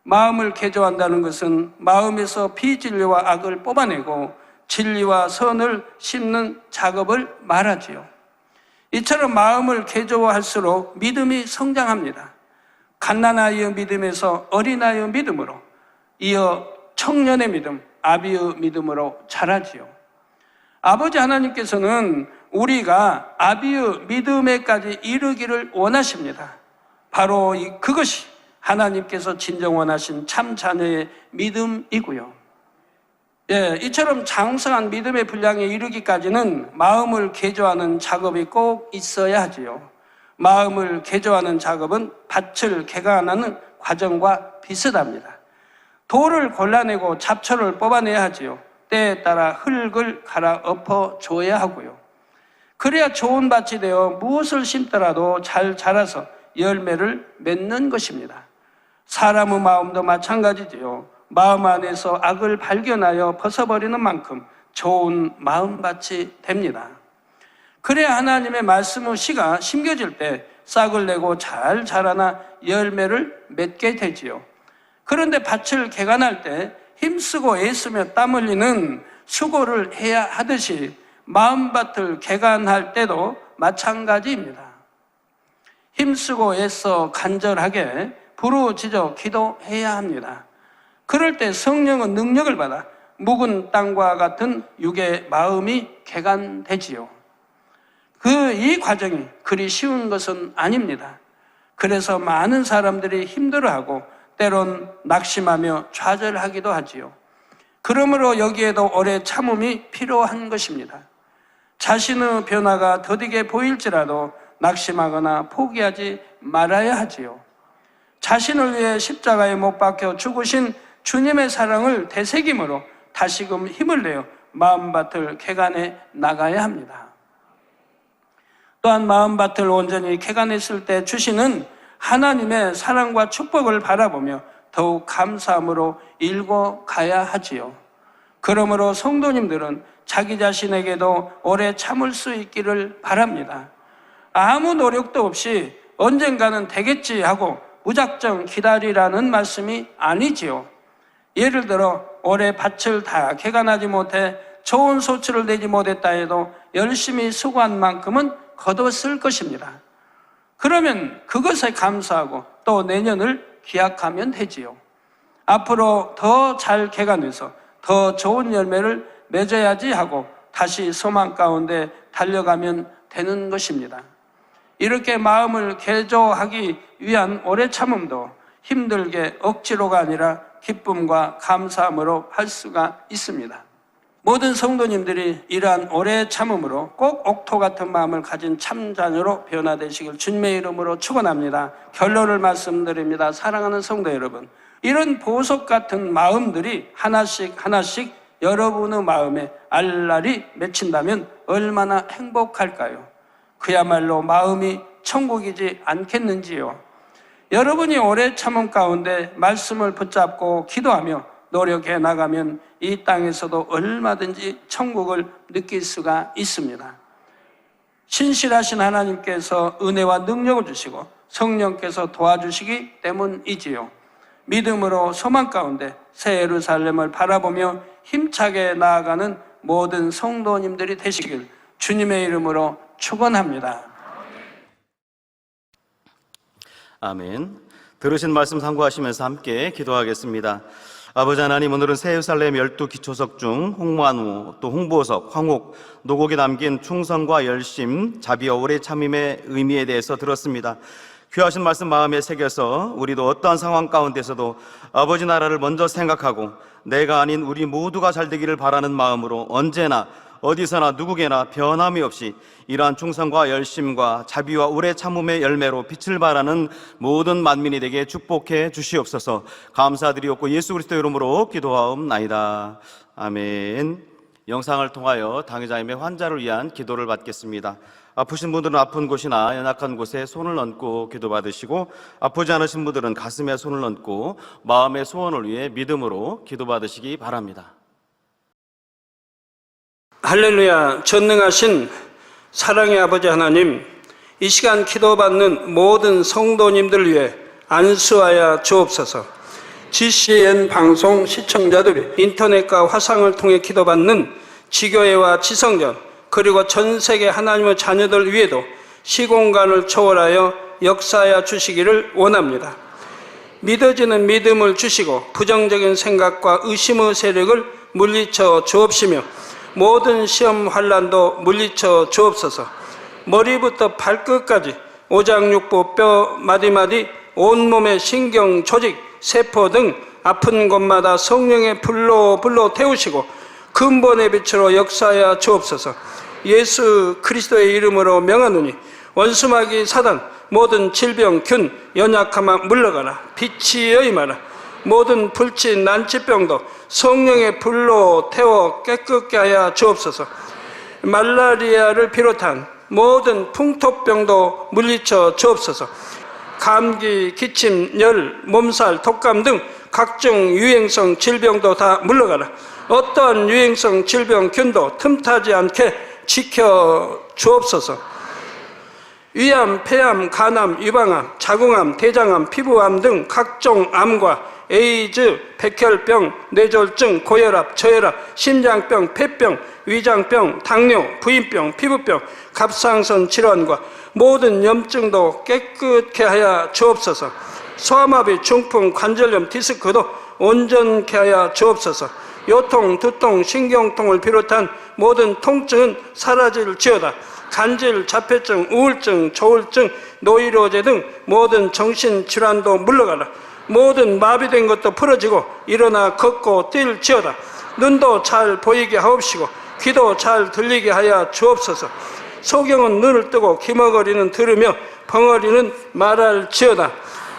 마음을 개조한다는 것은 마음에서 비진리와 악을 뽑아내고 진리와 선을 심는 작업을 말하지요. 이처럼 마음을 개조할수록 믿음이 성장합니다. 갓난아이의 믿음에서 어린아이의 믿음으로 이어 청년의 믿음, 아비의 믿음으로 자라지요. 아버지 하나님께서는 우리가 아비의 믿음에까지 이르기를 원하십니다. 바로 그것이 하나님께서 진정 원하신 참 자녀의 믿음이고요. 이처럼 장성한 믿음의 분량에 이르기까지는 마음을 개조하는 작업이 꼭 있어야 하지요. 마음을 개조하는 작업은 밭을 개간하는 과정과 비슷합니다. 돌을 골라내고 잡초를 뽑아내야 하지요. 때에 따라 흙을 갈아엎어 줘야 하고요. 그래야 좋은 밭이 되어 무엇을 심더라도 잘 자라서 열매를 맺는 것입니다. 사람의 마음도 마찬가지지요. 마음 안에서 악을 발견하여 벗어버리는 만큼 좋은 마음밭이 됩니다. 그래야 하나님의 말씀의 씨가 심겨질 때 싹을 내고 잘 자라나 열매를 맺게 되지요. 그런데 밭을 개간할 때 힘쓰고 애쓰며 땀 흘리는 수고를 해야 하듯이 마음밭을 개간할 때도 마찬가지입니다. 힘쓰고 애써 간절하게 부르짖어 기도해야 합니다. 그럴 때 성령은 능력을 받아 묵은 땅과 같은 육의 마음이 개간되지요. 이 과정이 그리 쉬운 것은 아닙니다. 그래서 많은 사람들이 힘들어하고 때론 낙심하며 좌절하기도 하지요. 그러므로 여기에도 오래 참음이 필요한 것입니다. 자신의 변화가 더디게 보일지라도 낙심하거나 포기하지 말아야 하지요. 자신을 위해 십자가에 못 박혀 죽으신 주님의 사랑을 되새김으로 다시금 힘을 내어 마음밭을 개간해 나가야 합니다. 또한 마음밭을 온전히 개간했을 때 주시는 하나님의 사랑과 축복을 바라보며 더욱 감사함으로 읽어가야 하지요. 그러므로 성도님들은 자기 자신에게도 오래 참을 수 있기를 바랍니다. 아무 노력도 없이 언젠가는 되겠지 하고 무작정 기다리라는 말씀이 아니지요. 예를 들어 올해 밭을 다 개간하지 못해 좋은 소출을 내지 못했다 해도 열심히 수고한 만큼은 거뒀을 것입니다. 그러면 그것에 감사하고 또 내년을 기약하면 되지요. 앞으로 더 잘 개간해서 더 좋은 열매를 맺어야지 하고 다시 소망 가운데 달려가면 되는 것입니다. 이렇게 마음을 개조하기 위한 오래 참음도 힘들게 억지로가 아니라 기쁨과 감사함으로 할 수가 있습니다. 모든 성도님들이 이러한 오래 참음으로 꼭 옥토 같은 마음을 가진 참자녀로 변화되시길 주님의 이름으로 축원합니다. 결론을 말씀드립니다. 사랑하는 성도 여러분, 이런 보석 같은 마음들이 하나씩 여러분의 마음에 알알이 맺힌다면 얼마나 행복할까요? 그야말로 마음이 천국이지 않겠는지요. 여러분이 오래 참음 가운데 말씀을 붙잡고 기도하며 노력해 나가면 이 땅에서도 얼마든지 천국을 느낄 수가 있습니다. 신실하신 하나님께서 은혜와 능력을 주시고 성령께서 도와주시기 때문이지요. 믿음으로 소망 가운데 새 예루살렘을 바라보며 힘차게 나아가는 모든 성도님들이 되시길 주님의 이름으로 축원합니다. 아멘. 들으신 말씀 상고하시면서 함께 기도하겠습니다. 아버지 하나님, 오늘은 새 예루살렘 12기초석 중 홍만우, 또 홍보석, 황옥, 노곡이 남긴 충성과 열심, 자비와 오래 참임의 의미에 대해서 들었습니다. 귀하신 말씀 마음에 새겨서 우리도 어떠한 상황 가운데서도 아버지 나라를 먼저 생각하고 내가 아닌 우리 모두가 잘 되기를 바라는 마음으로 언제나 어디서나 누구에게나 변함이 없이 이러한 충성과 열심과 자비와 오래 참음의 열매로 빛을 발하는 모든 만민이 되게 축복해 주시옵소서. 감사드리옵고 예수 그리스도 이름으로 기도하옵나이다. 아멘. 영상을 통하여 당의자임의 환자를 위한 기도를 받겠습니다. 아프신 분들은 아픈 곳이나 연약한 곳에 손을 얹고 기도받으시고, 아프지 않으신 분들은 가슴에 손을 얹고 마음의 소원을 위해 믿음으로 기도받으시기 바랍니다. 할렐루야. 전능하신 사랑의 아버지 하나님, 이 시간 기도받는 모든 성도님들 위해 안수하여 주옵소서. GCN 방송 시청자들이 인터넷과 화상을 통해 기도받는 지교회와 지성전, 그리고 전 세계 하나님의 자녀들 위에도 시공간을 초월하여 역사하여 주시기를 원합니다. 믿어지는 믿음을 주시고 부정적인 생각과 의심의 세력을 물리쳐 주옵시며 모든 시험 환난도 물리쳐 주옵소서. 머리부터 발끝까지 오장육부, 뼈, 마디마디, 온몸의 신경, 조직, 세포 등 아픈 곳마다 성령의 불로 태우시고 근본의 빛으로 역사하여 주옵소서. 예수 그리스도의 이름으로 명하노니 원수마귀 사단, 모든 질병, 균, 연약함아 물러가라. 빛이 임하라. 모든 불치, 난치병도 성령의 불로 태워 깨끗게 하여 주옵소서. 말라리아를 비롯한 모든 풍토병도 물리쳐 주옵소서. 감기, 기침, 열, 몸살, 독감 등 각종 유행성 질병도 다 물러가라. 어떠한 유행성 질병, 균도 틈타지 않게 지켜 주옵소서. 위암, 폐암, 간암, 유방암, 자궁암, 대장암, 피부암 등 각종 암과 에이즈, 백혈병, 뇌졸중, 고혈압, 저혈압, 심장병, 폐병, 위장병, 당뇨, 부인병, 피부병, 갑상선 질환과 모든 염증도 깨끗게 하여 주옵소서. 소아마비, 중풍, 관절염, 디스크도 온전케 하여 주옵소서. 요통, 두통, 신경통을 비롯한 모든 통증은 사라질지어다. 간질, 자폐증, 우울증, 조울증, 노이로제 등 모든 정신질환도 물러가라. 모든 마비된 것도 풀어지고 일어나 걷고 뛸지어다. 눈도 잘 보이게 하옵시고 귀도 잘 들리게 하여 주옵소서. 소경은 눈을 뜨고 기머거리는 들으며 벙어리는 말할지어다.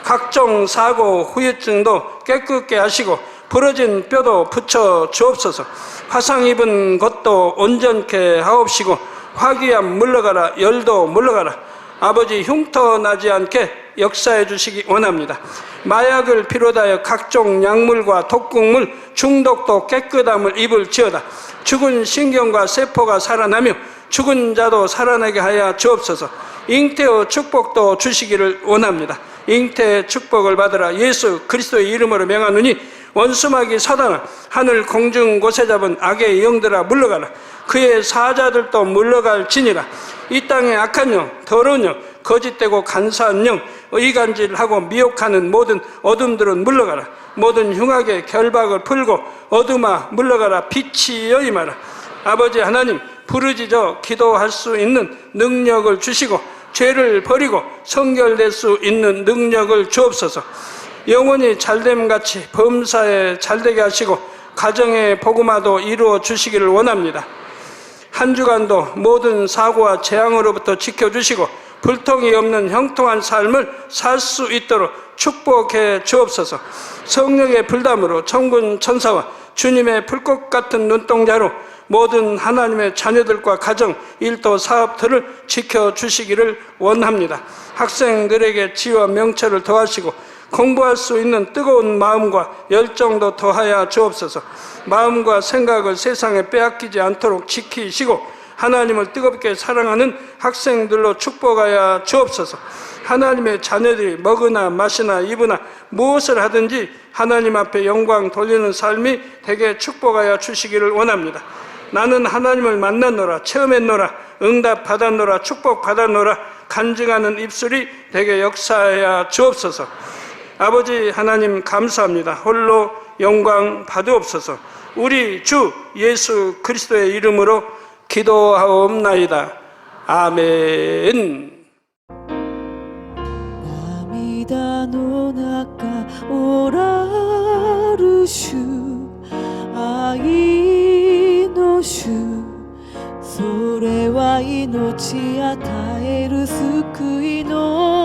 각종 사고, 후유증도 깨끗게 하시고 부러진 뼈도 붙여 주옵소서. 화상 입은 것도 온전케 하옵시고 화기암 물러가라. 열도 물러가라. 아버지 흉터 나지 않게 역사해 주시기 원합니다. 마약을 비롯하여 각종 약물과 독극물 중독도 깨끗함을 입을지어다. 죽은 신경과 세포가 살아나며 죽은 자도 살아나게 하여 주옵소서. 잉태의 축복도 주시기를 원합니다. 잉태의 축복을 받으라. 예수 그리스도의 이름으로 명하노니 원수마귀 사단아, 하늘 공중 곳에 잡은 악의 영들아 물러가라. 그의 사자들도 물러갈지니라. 이 땅의 악한 영, 더러운 영, 거짓되고 간사한 영, 의간질하고 미혹하는 모든 어둠들은 물러가라. 모든 흉악의 결박을 풀고 어둠아 물러가라. 빛이 임하라. 아버지 하나님, 부르짖어 기도할 수 있는 능력을 주시고 죄를 버리고 성결될 수 있는 능력을 주옵소서. 영원히 잘됨같이 범사에 잘되게 하시고 가정의 복음화도 이루어 주시기를 원합니다. 한 주간도 모든 사고와 재앙으로부터 지켜주시고 불통이 없는 형통한 삶을 살 수 있도록 축복해 주옵소서. 성령의 불담으로 천군 천사와 주님의 불꽃 같은 눈동자로 모든 하나님의 자녀들과 가정, 일도, 사업들을 지켜주시기를 원합니다. 학생들에게 지혜와 명철을 더하시고 공부할 수 있는 뜨거운 마음과 열정도 더하여 주옵소서. 마음과 생각을 세상에 빼앗기지 않도록 지키시고 하나님을 뜨겁게 사랑하는 학생들로 축복하여 주옵소서. 하나님의 자녀들이 먹으나 마시나 입으나 무엇을 하든지 하나님 앞에 영광 돌리는 삶이 되게 축복하여 주시기를 원합니다. 나는 하나님을 만났노라, 체험했노라, 응답 받았노라, 축복 받았노라 간증하는 입술이 되게 역사하여 주옵소서. 아버지 하나님 감사합니다. 홀로 영광 받으옵소서. 우리 주 예수 그리스도의 이름으로 기도하옵나이다. 아멘. 涙の中おらる主愛の主それは命与える救いの